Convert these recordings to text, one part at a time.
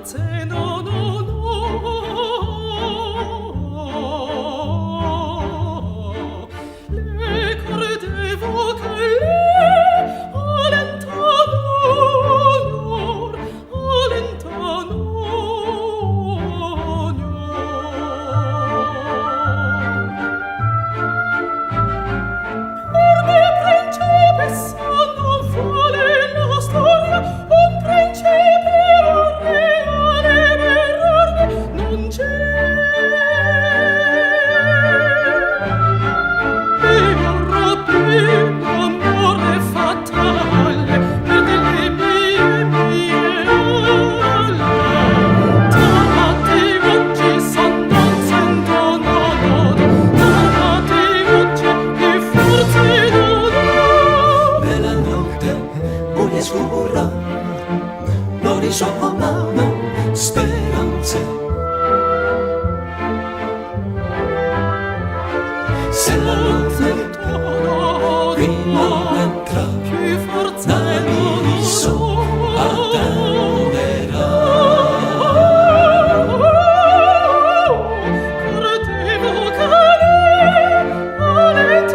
forze no no no le corde vocali scura, l'orizzonte speranze. Se la luce qui non entra, più forza l'oriso attenderà. Corte vocale, alentano.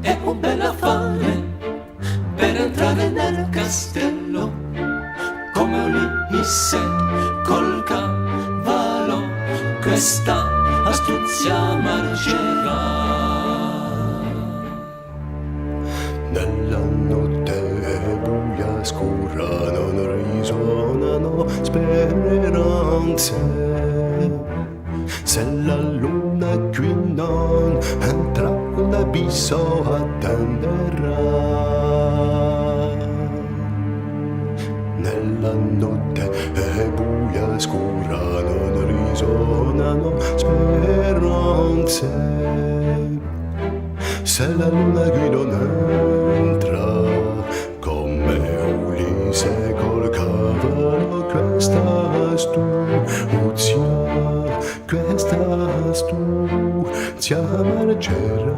È un bel affare per entrare nel castello come Ulisse col cavallo, questa astuzia marcerà. Nella notte è buia scura, non risuonano speranze. Se la luna qui non entra, un abisso attenderà. Nella notte è buia scura, non risuonano speranze. Se la luna qui non entra, come Ulisse col cavallo, questa astuzia marcerà.